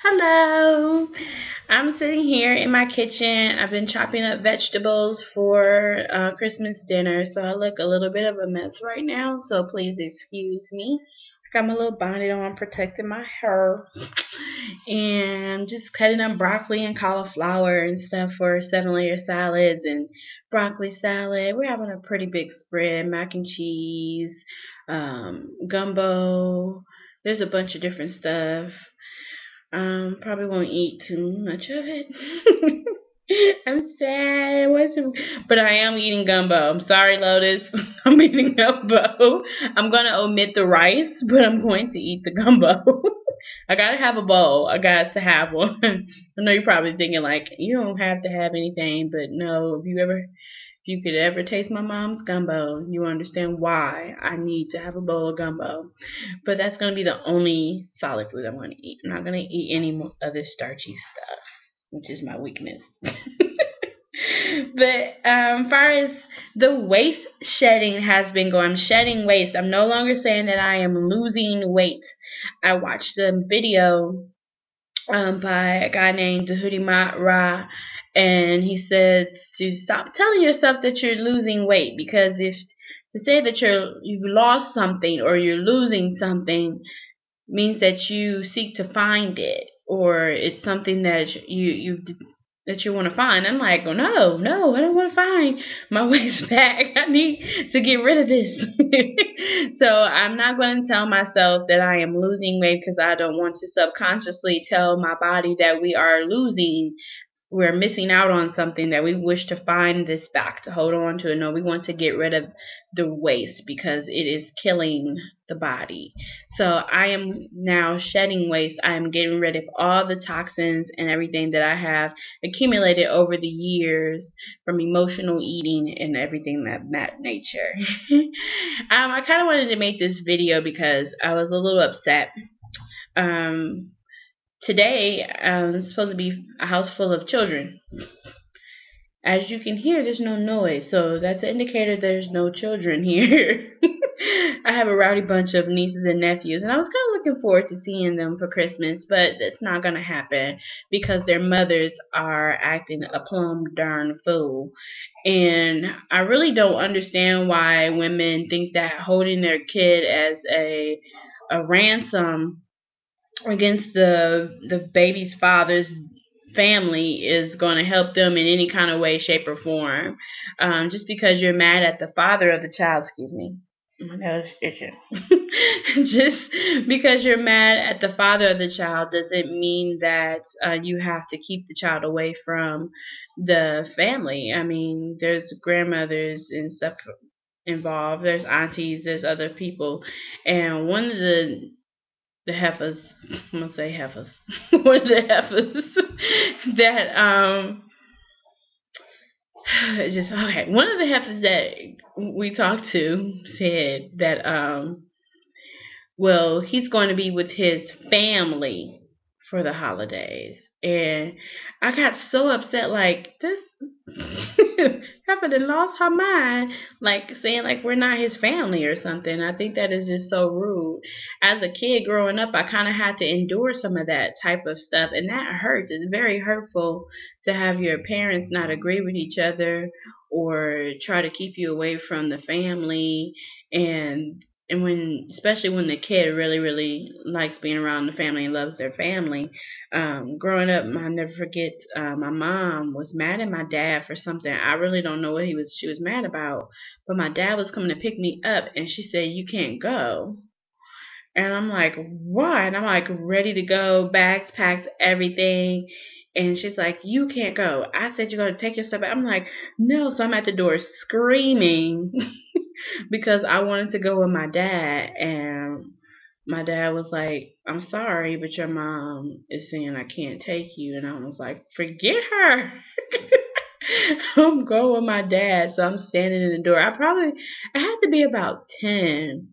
Hello. I'm sitting here in my kitchen. I've been chopping up vegetables for Christmas dinner, so I look a little bit of a mess right now, so please excuse me. I got my little bonnet on, protecting my hair, and just cutting up broccoli and cauliflower and stuff for 7-layer salads and broccoli salad. We're having a pretty big spread, mac and cheese, gumbo. There's a bunch of different stuff. Probably won't eat too much of it. I'm sad. But I am eating gumbo. I'm sorry, Lotus. I'm eating gumbo. I'm gonna omit the rice, but I'm going to eat the gumbo. I gotta have a bowl. I got to have one. I know you're probably thinking like you don't have to have anything, but no. If you could ever taste my mom's gumbo, you understand why I need to have a bowl of gumbo. But that's going to be the only solid food I'm going to eat. I'm not going to eat any more other starchy stuff, which is my weakness. But far as the waist shedding has been going, I'm shedding waist. I'm no longer saying that I am losing weight. I watched a video by a guy named Dahudi Ra, and he said to stop telling yourself that you're losing weight, because if to say that you've lost something or you're losing something means that you seek to find it, or it's something that you want to find. I'm like, oh no, no, I don't want to find my waist back. I need to get rid of this. So I'm not going to tell myself that I am losing weight, because I don't want to subconsciously tell my body that we're missing out on something, that we wish to find this back to hold on to. No, we want to get rid of the waste because it is killing the body. So I am now shedding waste. I am getting rid of all the toxins and everything that I have accumulated over the years from emotional eating and everything that nature. I kind of wanted to make this video because I was a little upset. Um, Today, it's supposed to be a house full of children. As you can hear, there's no noise, so that's an indicator there's no children here. I have a rowdy bunch of nieces and nephews, and I was kind of looking forward to seeing them for Christmas, but that's not going to happen because their mothers are acting a plumb darn fool. And I really don't understand why women think that holding their kid as a ransom against the baby's father's family is going to help them in any kind of way, shape, or form. Just because you're mad at the father of the child, excuse me. My nose itching. Just because you're mad at the father of the child doesn't mean that you have to keep the child away from the family. I mean, there's grandmothers and stuff involved. There's aunties. There's other people, and one of the heifers, I'm gonna say heifers, one of the heifers that just okay. One of the heifers that we talked to said that well, he's going to be with his family for the holidays. And I got so upset, like, this heifer done lost her mind, like, saying, like, we're not his family or something. I think that is just so rude. As a kid growing up, I kind of had to endure some of that type of stuff, and that hurts. It's very hurtful to have your parents not agree with each other or try to keep you away from the family. And when, especially when the kid really likes being around the family and loves their family. Growing up, I never forget, my mom was mad at my dad for something. I really don't know what she was mad about, but my dad was coming to pick me up, and she said, you can't go. And I'm like, why? And I'm like ready to go, bags packed, everything. And she's like, you can't go. I said, you're going to take your stuff back. I'm like, no. So I'm at the door screaming because I wanted to go with my dad. And my dad was like, I'm sorry, but your mom is saying I can't take you. And I was like, forget her. I'm going with my dad. So I'm standing in the door. I had to be about 10,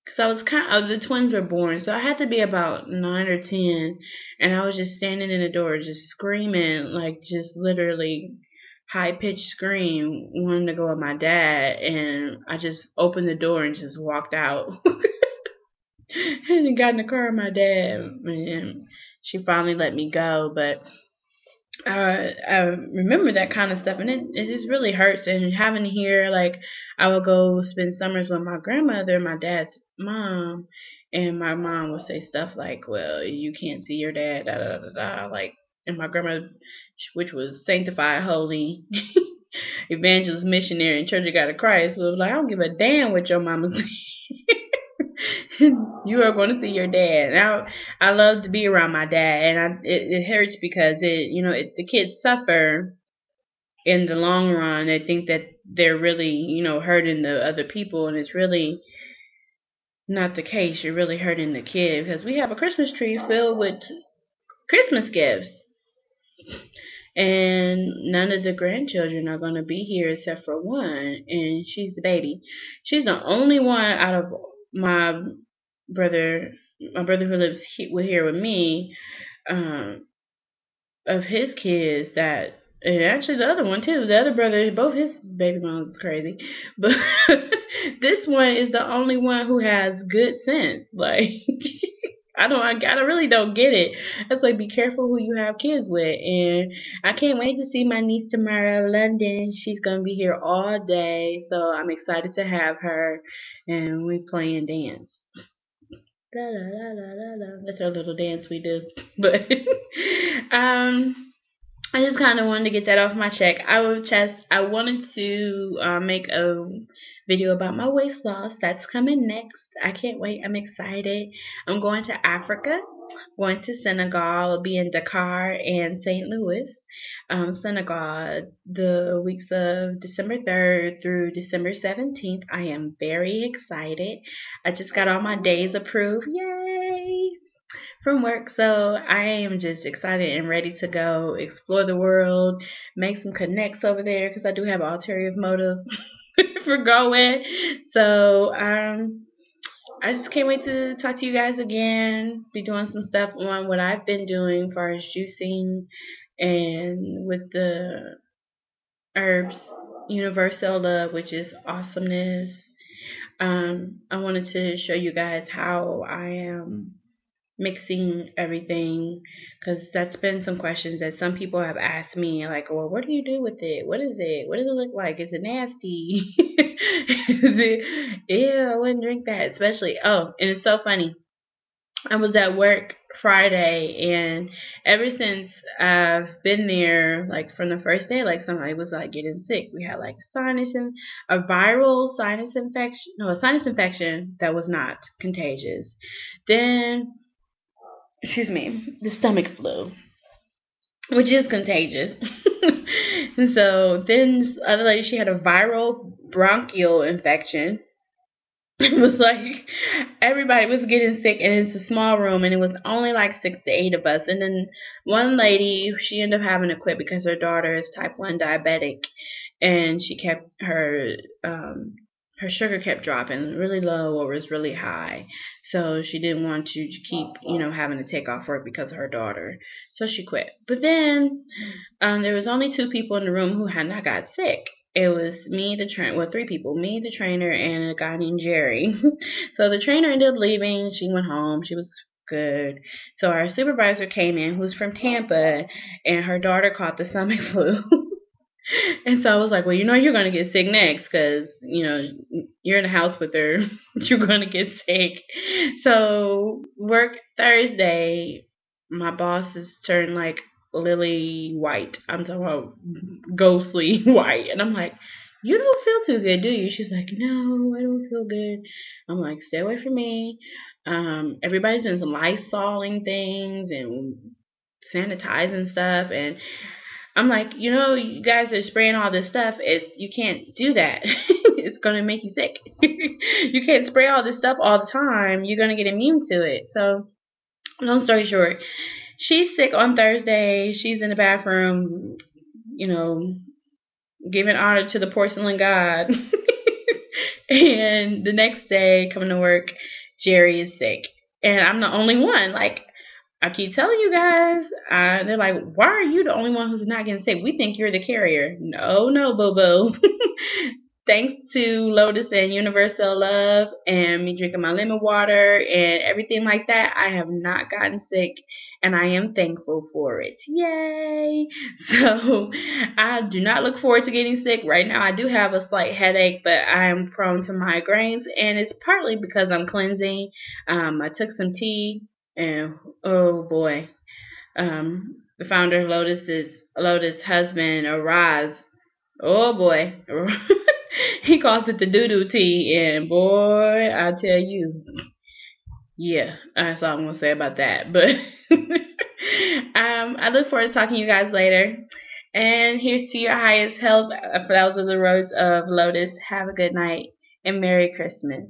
because I was the twins were born, so I had to be about 9 or 10, and I was just standing in the door, just screaming, like just literally high pitched scream, wanting to go with my dad, and I just opened the door and just walked out. and got in the car with my dad, and she finally let me go. But I remember that kind of stuff, and it just really hurts. And having to hear, like, I would go spend summers with my grandmother, my dad's mom, and my mom would say stuff like, "Well, you can't see your dad," da da da da. Like, and my grandmother, which was sanctified, holy, evangelist, missionary, and Church of God of Christ, was like, "I don't give a damn what your mama's." You are going to see your dad. Now, I love to be around my dad, and it hurts because the kids suffer in the long run. They think that they're really hurting the other people, and it's really not the case. You're really hurting the kid because we have a Christmas tree filled with Christmas gifts, and none of the grandchildren are going to be here except for one, and she's the baby. She's the only one out of my brother, my brother who lives here with me, um, of his kids that, and actually the other one too. The other brother, both his baby moms crazy, but this one is the only one who has good sense. Like, I really don't get it. It's like, be careful who you have kids with, and I can't wait to see my niece tomorrow, London. She's gonna be here all day, so I'm excited to have her, and we play and dance. La, la, la, la, la, la. That's our little dance we do. But I just kind of wanted to get that off my check. I wanted to make a video about my weight loss. That's coming next. I can't wait. I'm excited. I'm going to Africa. Going to Senegal. I'll be in Dakar and St. Louis, Senegal, the weeks of December 3rd through December 17th. I am very excited. I just got all my days approved. Yay! From work. So I am just excited and ready to go explore the world, make some connects over there because I do have ulterior motive for going. So I just can't wait to talk to you guys again. Be doing some stuff on what I've been doing as far as juicing and with the herbs, Universal Love, which is awesomeness. I wanted to show you guys how I am mixing everything because that's been some questions that some people have asked me, like, well, what do you do with it? What is it? What does it look like? Is it nasty? Is it, ew, I wouldn't drink that. Especially, oh, and it's so funny, I was at work Friday, and ever since I've been there, like from the first day, like somebody was like getting sick. We had like a viral sinus infection, no, a sinus infection that was not contagious. Then, excuse me, the stomach flu, which is contagious. And so then this other lady, she had a viral bronchial infection. It was like everybody was getting sick, and it's a small room, and it was only like 6 to 8 of us. And then one lady, she ended up having to quit because her daughter is type 1 diabetic, and she kept her sugar kept dropping really low or was really high. So she didn't want to keep, having to take off work because of her daughter. So she quit. But then there was only 2 people in the room who had not got sick. It was me, the trainer, well, 3 people, me, the trainer, and a guy named Jerry. So the trainer ended up leaving. She went home. She was good. So our supervisor came in, who's from Tampa, and her daughter caught the stomach flu. And so I was like, well, you're going to get sick next because, you're in the house with her. You're going to get sick. So work Thursday, my boss has turned like lily white. I'm talking about ghostly white. And I'm like, you don't feel too good, do you? She's like, no, I don't feel good. I'm like, stay away from me. Everybody's been some Lysoling things and sanitizing stuff, and I'm like, you guys are spraying all this stuff. You can't do that. It's gonna make you sick. You can't spray all this stuff all the time. You're gonna get immune to it. So, long story short, she's sick on Thursday. She's in the bathroom, you know, giving honor to the porcelain god. And the next day, coming to work, Jerry is sick, and I'm the only one. Like, I keep telling you guys, they're like, why are you the only one who's not getting sick? We think you're the carrier. No, no, boo boo. thanks to Lotus and Universal Love and me drinking my lemon water and everything like that, I have not gotten sick, and I am thankful for it. Yay! So I do not look forward to getting sick. Right now, I do have a slight headache, but I am prone to migraines, and it's partly because I'm cleansing. I took some tea, and oh boy, the founder of Lotus husband, Raz. Oh boy. He calls it the doo-doo tea, and boy, I tell you, yeah, that's all I'm gonna say about that. But I look forward to talking to you guys later. And here's to your highest health. For those are the words of Lotus. Have a good night and Merry Christmas.